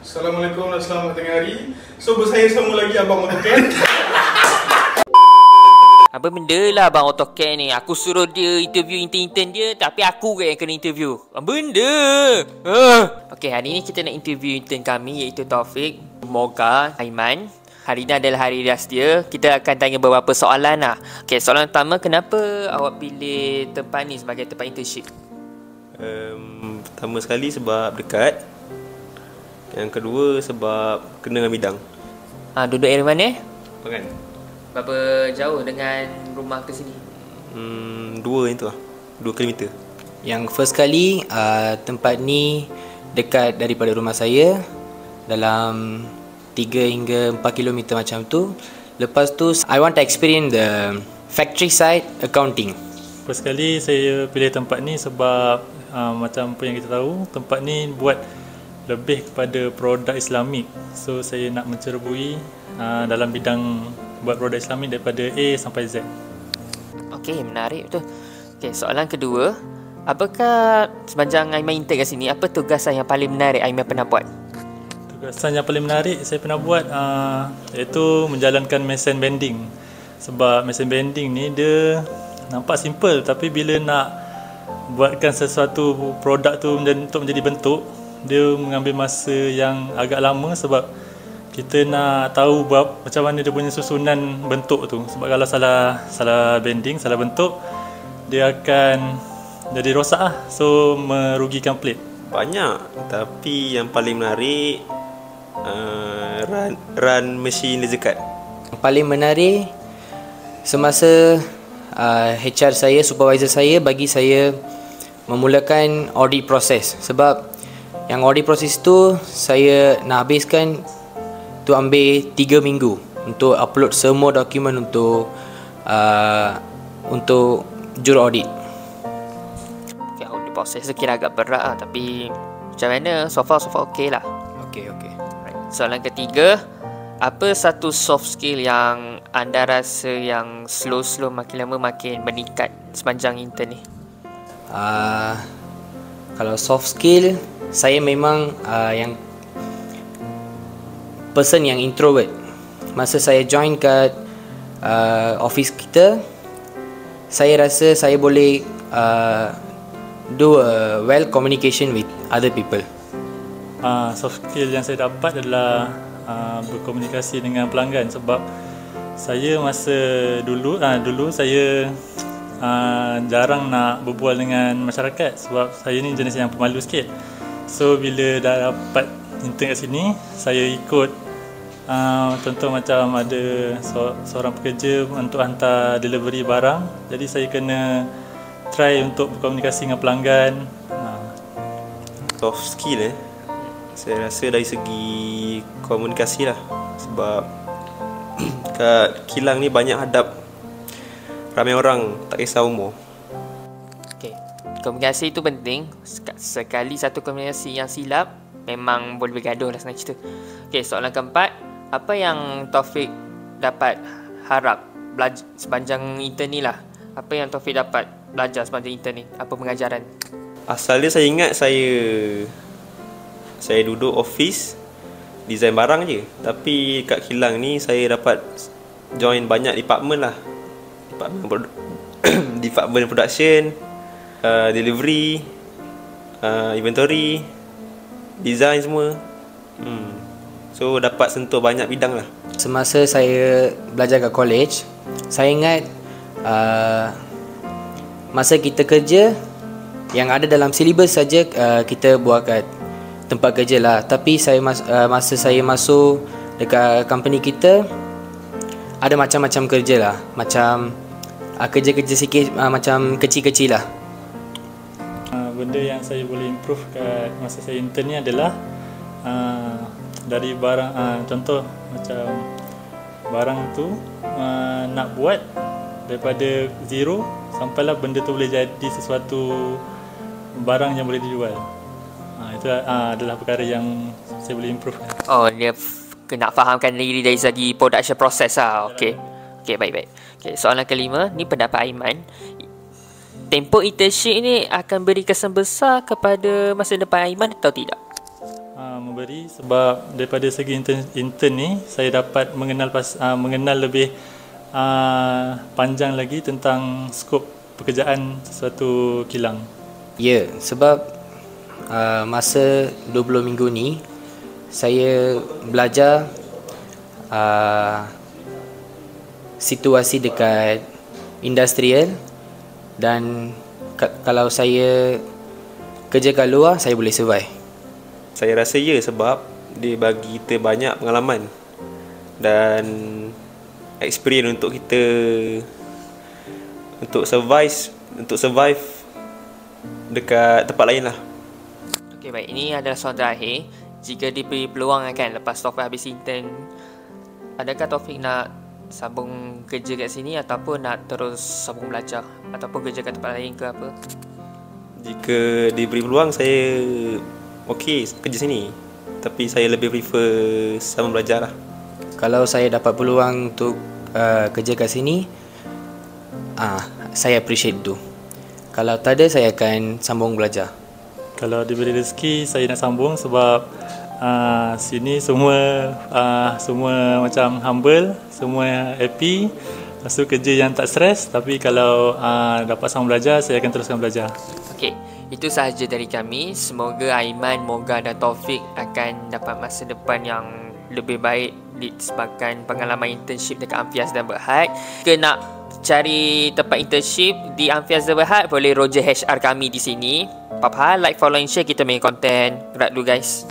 Assalamualaikum dan selamat tengah hari. So bersama sama lagi Abang AutoCAD. Apa benda lah Abang AutoCAD ni? Aku suruh dia interview intern-intern dia, tapi aku yang kena interview. Apa benda? Okay, hari ni kita nak interview intern kami, iaitu Taufik, Moga, Aiman. Hari ni adalah hari ras dia. Kita akan tanya beberapa soalan lah. Okay, soalan pertama, kenapa awak pilih tempat ni sebagai tempat internship? Pertama sekali sebab dekat. Yang kedua sebab kena dengan bidang. Duduk area mana? Kan? Berapa jauh dengan rumah ke sini? 2 itu lah, 2 km. Yang first kali tempat ni dekat daripada rumah saya, dalam 3 hingga 4 km macam tu. Lepas tu I want to experience the factory side accounting. First kali saya pilih tempat ni sebab macam apa yang kita tahu, tempat ni buat lebih kepada produk Islamik. So saya nak mencerubui dalam bidang buat produk Islamik daripada A sampai Z. Okey, menarik betul. Okey, soalan kedua, apakah sepanjang Aiman intern kat sini, apa tugasan yang paling menarik Aiman pernah buat? Tugasan yang paling menarik saya pernah buat iaitu menjalankan mesin bending. Sebab mesin bending ni dia nampak simple, tapi bila nak buatkan sesuatu produk tu untuk menjadi bentuk, dia mengambil masa yang agak lama sebab kita nak tahu macam mana dia punya susunan bentuk tu. Sebab kalau salah bending, salah bentuk, dia akan jadi rosak lah. So merugikan plate. Banyak, tapi yang paling menarik run mesin laser cut. Yang paling menarik semasa HR saya, supervisor saya bagi saya memulakan audit proses. Sebab yang audit proses tu saya nak habiskan tu ambil 3 minggu untuk upload semua dokumen untuk juru audit. Okay, audit proses tu kira agak berat lah, tapi macam mana? So far okay lah. Okay. Right. Soalan ketiga, apa satu soft skill yang anda rasa yang slow makin lama makin meningkat sepanjang intern ni? Kalau soft skill, saya memang yang person yang introvert. Masa saya join kat office kita, saya rasa saya boleh do a well communication with other people. Soft skill yang saya dapat adalah berkomunikasi dengan pelanggan. Sebab saya masa dulu saya jarang nak berbual dengan masyarakat sebab saya ni jenis yang pemalu sikit. So bila dah dapat intern kat sini, saya ikut contoh macam ada seorang pekerja untuk hantar delivery barang. Jadi saya kena try untuk berkomunikasi dengan pelanggan. Soft skill saya rasa dari segi komunikasi lah. Sebab kat kilang ni banyak hadap ramai orang, tak kisah umur. Okay, komunikasi itu penting. Sekali satu komunikasi yang silap, memang boleh bergaduh lah senang cerita. Okay, soalan keempat, apa yang Taufik dapat harap belajar sepanjang intern ni lah? Apa yang Taufik dapat belajar sepanjang intern ni? Apa pengajaran? Asalnya saya ingat saya duduk office design barang je. Tapi kat kilang ni saya dapat join banyak department lah. Department production, delivery, inventory, design semua. So dapat sentuh banyak bidang lah. Semasa saya belajar kat college, saya ingat masa kita kerja, yang ada dalam silibus saja kita buat kat tempat kerja lah. Tapi masa saya masuk dekat company kita, ada macam-macam kerja lah. Macam kerja-kerja sikit, macam kecil-kecil lah. Benda yang saya boleh improve kat masa saya intern ni adalah dari barang, contoh macam barang tu nak buat daripada zero sampailah benda tu boleh jadi sesuatu barang yang boleh dijual. Itu adalah perkara yang saya boleh improve. Oh, dia nak fahamkan diri dari segi production process lah. Okay, baik. Okay, soalan kelima, ni pendapat Aiman. Tempoh internship ni akan beri kesan besar kepada masa depan Aiman atau tidak? memberi sebab daripada segi intern ni saya dapat mengenal lebih panjang lagi tentang skop pekerjaan suatu kilang. Ya, sebab masa 20 minggu ni saya belajar situasi dekat industrial dan kalau saya kerja kat luar saya boleh survive. Saya rasa ya, sebab dia bagi kita banyak pengalaman dan experience untuk kita untuk survive dekat tempat lain lah. Okey, baik. Ini adalah soalan terakhir. Jika diberi peluang kan lepas Taufik habis intern, adakah Taufik nak sambung kerja kat sini ataupun nak terus sambung belajar ataupun kerja kat tempat lain ke apa? Jika diberi peluang, saya okey kerja sini, tapi saya lebih prefer sambung belajar lah. Kalau saya dapat peluang untuk kerja kat sini, saya appreciate tu. Kalau tak ada, saya akan sambung belajar. Kalau diberi rezeki, saya nak sambung sebab sini semua macam humble, semua happy. Lepas tu kerja yang tak stres, tapi kalau dapat sambung belajar, saya akan teruskan belajar. Okey, itu sahaja dari kami. Semoga Aiman, Moga dan Taufik akan dapat masa depan yang lebih baik disebabkan pengalaman internship dekat Amfias dan Berhad. Jika nak cari tempat internship di Amfias dan Berhad, boleh Roger HR kami di sini. Apa-apa, like, follow and share kita punya konten. Gerak dulu guys.